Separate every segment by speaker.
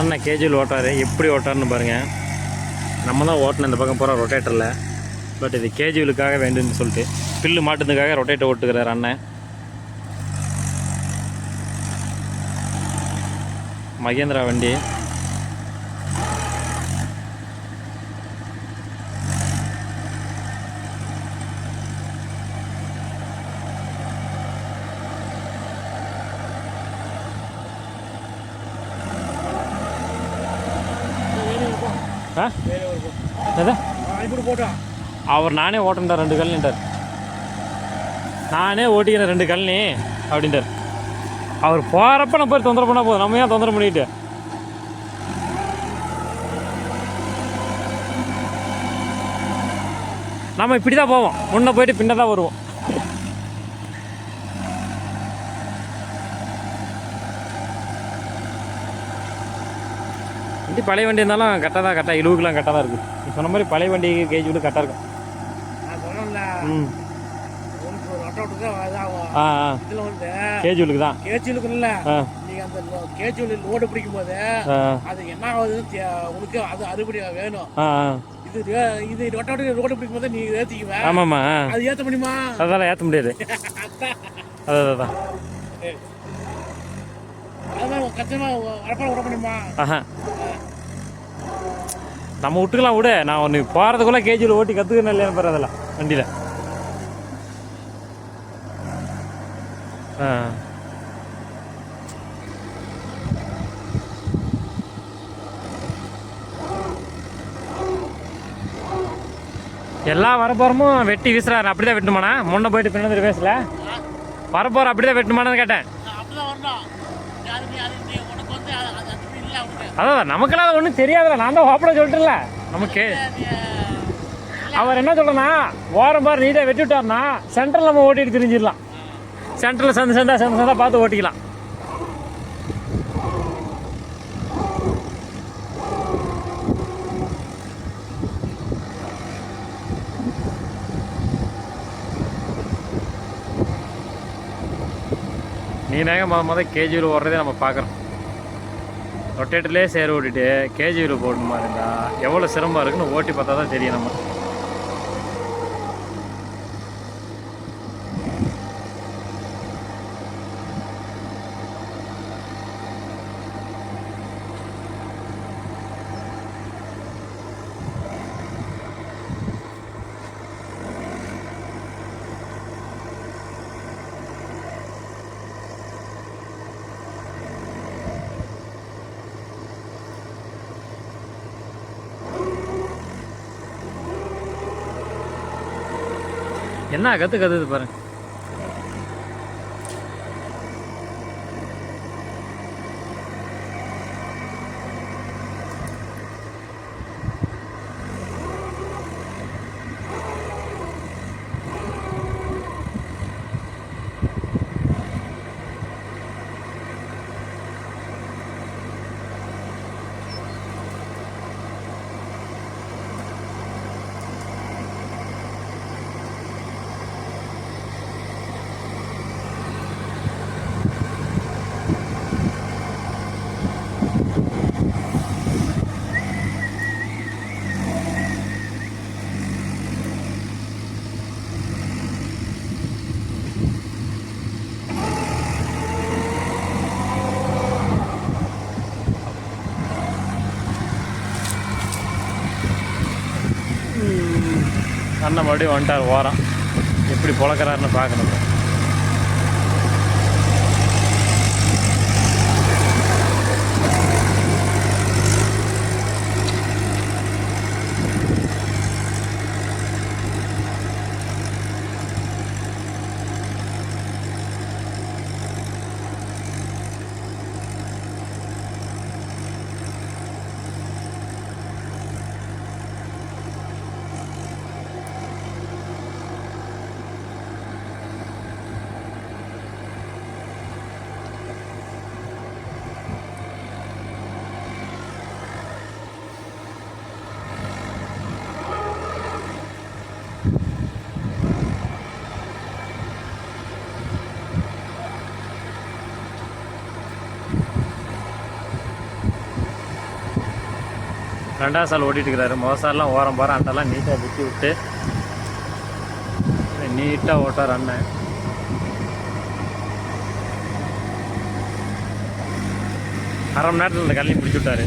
Speaker 1: அண்ணன் கேஜியில் ஓட்டாரு, எப்படி ஓட்டாருன்னு பாருங்கள். நம்ம தான் ஓட்டணும் இந்த பக்கம் போகிற ரொட்டேட்டரில். பட் இது கேஜிவிலுக்காக வேண்டுன்னு சொல்லிட்டு பில்லு மாட்டுறதுக்காக ரொட்டேட்டர் ஓட்டுக்கிறார் அண்ணன். மகேந்திரா வண்டி. அவர் நானே ஓட்டுன்ட்டார் 2 கல்லின்ட்டார். நானே ஓட்டிக்கிறேன் 2 கல்னி அப்படின்ட்டார். அவர் போகிறப்ப நம்ம போய் தொந்தரவு பண்ணால் போதும், நம்ம ஏன் தொந்தரவு பண்ணிட்டு. நம்ம இப்படி தான் போவோம், முன்னே போயிட்டு பின்ன தான் வருவோம். வண்டி பழைய வண்டி இருந்தாலும் கரெக்டாக இழுவுக்குலாம் கரெக்டாக தான் இருக்குது. நீ சொன்ன மாதிரி பழைய வண்டி கேஜி விட்டு கரெக்டாக இருக்கும். கேஜிவிலுக்கு தான்.
Speaker 2: கேஜிவிலுக்கு இல்லை, நீங்கள் அந்த கேஜிவில் லோடு பிடிக்கும் போது அது என்ன ஆகுதுன்னு உனக்கு அது அறுபடி வேணும். இது ரோடு பிடிக்கும் போது நீ ஏற்றிக்குவேன்.
Speaker 1: ஆமாம்மா,
Speaker 2: அது ஏற்ற முடியுமா?
Speaker 1: அதெல்லாம் ஏற்ற முடியாது. அதான்
Speaker 2: அதான் கஷ்டமாக வரப்பாடு விட முடியுமா?
Speaker 1: நம்ம விட்டுக்கலாம் விட. நான் ஒன்று போகிறதுக்குள்ளே கேஜியில் ஓட்டி கற்றுக்கணும் இல்லையா பாரு அதெல்லாம் வண்டியில். எல்லா வரப்போறமும் வெட்டி வீசுறாரு. அப்படிதான் வெட்டுமாண்ணா? முன்ன போயிட்டு பின்னாடி பேசல வரப்போற அப்படிதான் வெட்டுமானு கேட்டேன். அதான் நமக்கெல்லாம் ஒன்றும் தெரியாதுல்ல, நான் தான் ஓப்பட சொல்லிட்டுல. நமக்கு அவர் என்ன சொல்றேன்னா, ஓரம் பாரு நீட்டாக வெட்டி விட்டாருன்னா சென்டரில் நம்ம ஓட்டிட்டு திரிஞ்சிடலாம். சென்டரில் சந்தா பார்த்து ஓட்டிக்கலாம். நீனாக முதல் கேஜிவில் ஓடுறதே நம்ம பார்க்குறோம். ரொட்டேட்டர்லேயே சேர் ஓட்டிட்டு கேஜிவில் போடணுமா இருந்தால் எவ்வளோ சிரமமாக இருக்குன்னு ஓட்டி பார்த்தா தான் தெரியும் நம்ம. என்ன கற்றுது பாருங்க. அண்ணன் மறுபடியும் வந்துட்டார் ஓரம். எப்படி பொழக்கிறாருன்னு பார்க்கணும். ரெண்டாவது சால் ஓட்டிகிட்டு இருக்கிறாரு. முதல் சால்லாம் ஓரம் பாரு அண்டெல்லாம் நீட்டாக விட்டு விட்டு நீட்டாக ஓட்டார் அண்ணன். அரை மணி நேரத்தில் இந்த கல்லையும் பிடிச்சி விட்டாரு.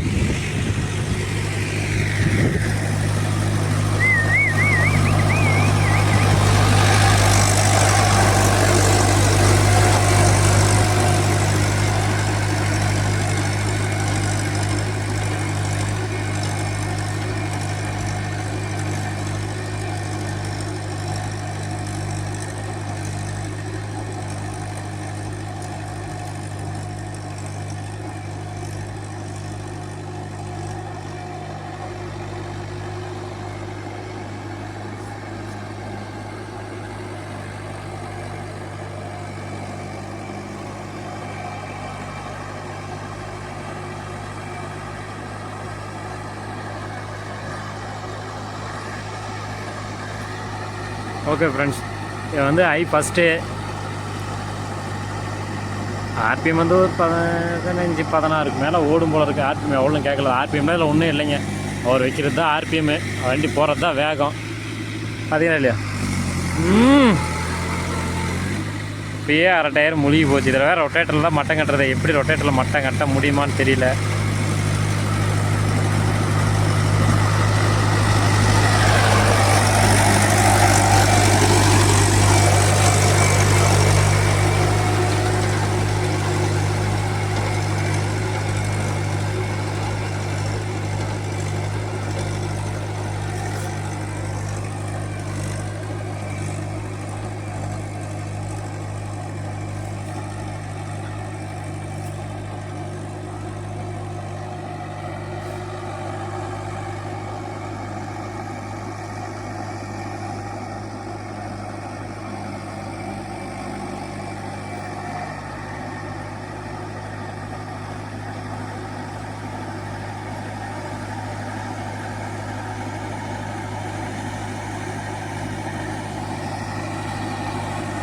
Speaker 1: ஓகே ஃப்ரெண்ட்ஸ், இது வந்து ஃபஸ்ட்டு ஆர்பிஎம் வந்து ஒரு 15-16க்கு மேலே ஓடும் போல இருக்குது. ஆர்பிஎம் எவ்வளோன்னு கேட்கல. ஆர்பிஎம்ல இதில் ஒன்றும் இல்லைங்க. அவர் வைக்கிறது தான் ஆர்பிஎம்மு, வண்டி போகிறது தான் வேகம். பார்த்தீங்களா இல்லையா? இப்பயே அரை டயர் முழுகி போச்சு. இதில் வேறு ரொட்டேட்டரில் தான் மட்டம் கட்டுறது. எப்படி ரொட்டேட்டரில் மட்டம் கட்ட முடியுமான்னு தெரியல.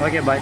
Speaker 1: Okay bye.